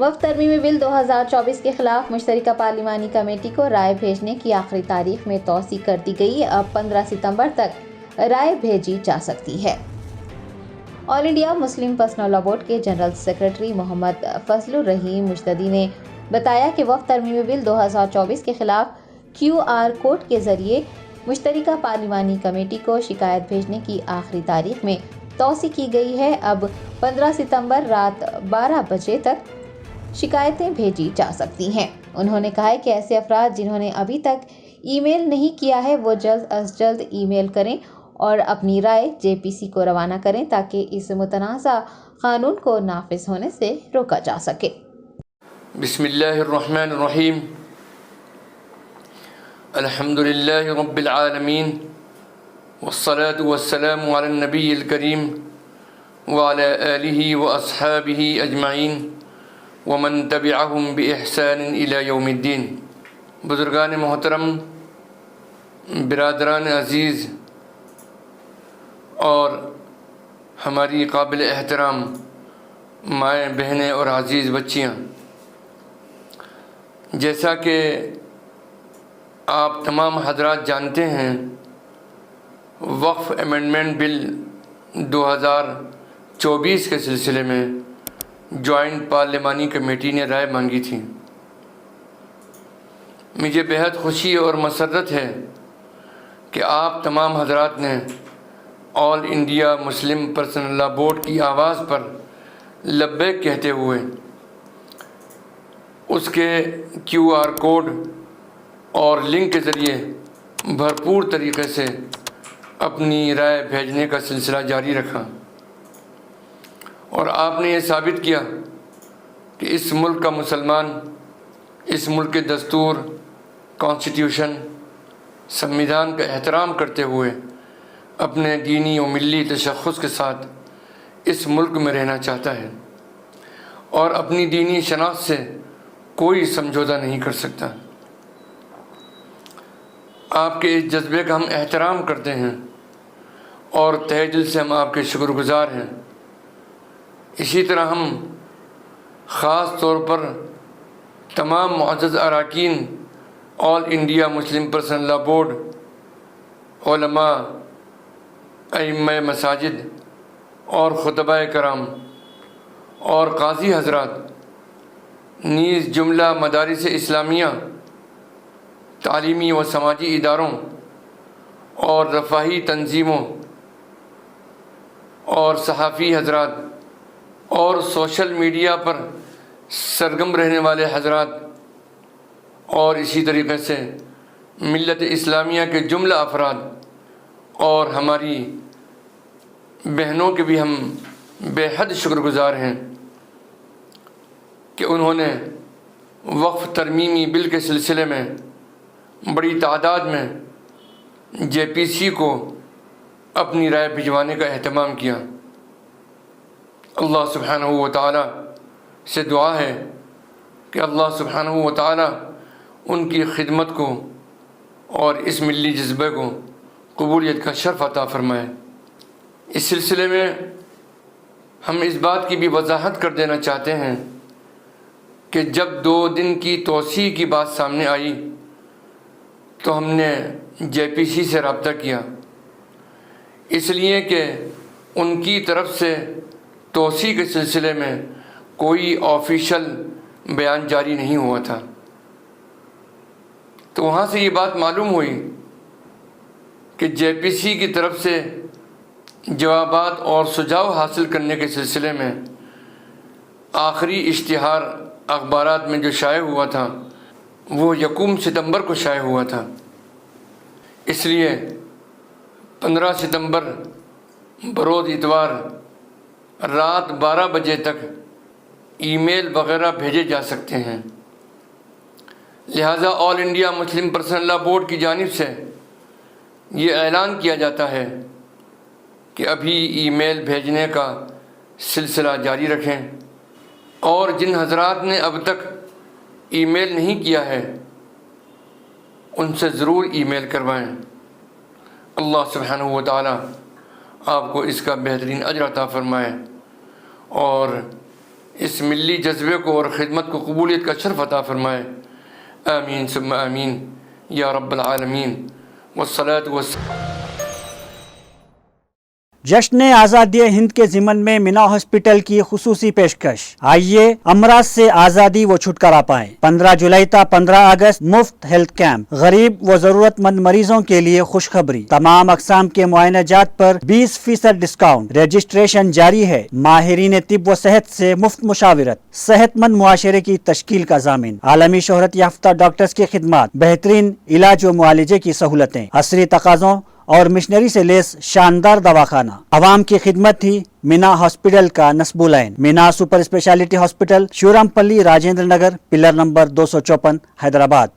وفد ترمیمی بل 2024 کے خلاف مشترکہ پارلیمانی کمیٹی کو رائے بھیجنے کی آخری تاریخ میں توسیع کر دی گئی۔ اب 15 ستمبر تک رائے بھیجی جا سکتی ہے۔ آل انڈیا مسلم پرسنل لا بورڈ کے جنرل سیکرٹری محمد فضل الرحیم مجددی نے بتایا کہ وفد ترمیمی بل 2024 کے خلاف QR کوڈ کے ذریعے مشترکہ پارلیمانی کمیٹی کو شکایت بھیجنے کی آخری تاریخ میں توسیع کی گئی ہے۔ اب 15 ستمبر رات 12 بجے تک شکایتیں بھیجی جا سکتی ہیں۔ انہوں نے کہا کہ ایسے افراد جنہوں نے ابھی تک ای میل نہیں کیا ہے وہ جلد از جلد ای میل کریں اور اپنی رائے JPC کو روانہ کریں تاکہ اس متنازع قانون کو نافذ ہونے سے روکا جا سکے۔ بسم اللہ الرحمن الرحیم، الحمد للہ رب العالمین، والصلاة والسلام علی النبی الکریم وعلی آلہ واصحابہ اجمعین ومن تبعہم بإحسان الی یوم الدین۔ بزرگان محترم، برادران عزیز اور ہماری قابل احترام مائیں بہنیں اور عزیز بچیاں، جیسا کہ آپ تمام حضرات جانتے ہیں، وقف امینڈمنٹ بل 2024 کے سلسلے میں جوائنٹ پارلیمانی کمیٹی نے رائے مانگی تھی۔ مجھے بہت خوشی اور مسرت ہے کہ آپ تمام حضرات نے آل انڈیا مسلم پرسنل لا بورڈ کی آواز پر لبیک کہتے ہوئے اس کے QR کوڈ اور لنک کے ذریعے بھرپور طریقے سے اپنی رائے بھیجنے کا سلسلہ جاری رکھا، اور آپ نے یہ ثابت کیا کہ اس ملک کا مسلمان اس ملک کے دستور، کانسٹیٹیوشن، سنویدھان کا احترام کرتے ہوئے اپنے دینی و ملی تشخص کے ساتھ اس ملک میں رہنا چاہتا ہے اور اپنی دینی شناخت سے کوئی سمجھوتہ نہیں کر سکتا۔ آپ کے اس جذبے کا ہم احترام کرتے ہیں اور تہہ دل سے ہم آپ کے شکر گزار ہیں۔ اسی طرح ہم خاص طور پر تمام معزز اراکین آل انڈیا مسلم پرسنل لا بورڈ، علماء، ائمہ مساجد اور خطباء کرام اور قاضی حضرات، نیز جملہ مدارس اسلامیہ، تعلیمی و سماجی اداروں اور رفاہی تنظیموں اور صحافی حضرات اور سوشل میڈیا پر سرگرم رہنے والے حضرات، اور اسی طریقے سے ملت اسلامیہ کے جملہ افراد اور ہماری بہنوں کے بھی ہم بے حد شکر گزار ہیں کہ انہوں نے وقف ترمیمی بل کے سلسلے میں بڑی تعداد میں JPC کو اپنی رائے بھجوانے کا اہتمام کیا۔ اللہ سبحانہ و تعالی سے دعا ہے کہ اللہ سبحانہ و تعالی ان کی خدمت کو اور اس ملی جذبے کو قبولیت کا شرف عطا فرمائے۔ اس سلسلے میں ہم اس بات کی بھی وضاحت کر دینا چاہتے ہیں کہ جب 2 دن کی توسیع کی بات سامنے آئی تو ہم نے JPC سے رابطہ کیا، اس لیے کہ ان کی طرف سے توسیع کے سلسلے میں کوئی آفیشل بیان جاری نہیں ہوا تھا۔ تو وہاں سے یہ بات معلوم ہوئی کہ JPC کی طرف سے جوابات اور سجھاؤ حاصل کرنے کے سلسلے میں آخری اشتہار اخبارات میں جو شائع ہوا تھا وہ 1 ستمبر کو شائع ہوا تھا۔ اس لیے 15 ستمبر بروز اتوار رات 12 بجے تک ای میل وغیرہ بھیجے جا سکتے ہیں۔ لہٰذا آل انڈیا مسلم پرسنل لا بورڈ کی جانب سے یہ اعلان کیا جاتا ہے کہ ابھی ای میل بھیجنے کا سلسلہ جاری رکھیں، اور جن حضرات نے اب تک ای میل نہیں کیا ہے ان سے ضرور ای میل کروائیں۔ اللہ سبحانہ و تعالی آپ کو اس کا بہترین اجر عطا فرمائے اور اس ملی جذبے کو اور خدمت کو قبولیت کا شرف عطا فرمائے. آمین ثم آمین یا رب العالمین. والصلاة والسلام. جشن آزادی ہند کے ضمن میں مینا ہاسپٹل کی خصوصی پیشکش. آئیے امراض سے آزادی و چھٹکارا پائیں. 15 جولائی تا 15 اگست مفت ہیلتھ کیمپ. غریب و ضرورت مند مریضوں کے لیے خوشخبری. تمام اقسام کے معائنہ جات پر 20% ڈسکاؤنٹ. رجسٹریشن جاری ہے. ماہرین طب و صحت سے مفت مشاورت. صحت مند معاشرے کی تشکیل کا ضامن. عالمی شہرت یافتہ ڈاکٹرز کی خدمات. بہترین علاج و معالجے کی سہولتیں. عصری تقاضوں اور مشنری سے لیس شاندار دواخانہ. عوام کی خدمت ہی مینا ہاسپٹل کا نصب العین. مینا سپر اسپیشلٹی ہاسپٹل، شیورام پلی، راجندر نگر، پلر نمبر 254، حیدرآباد.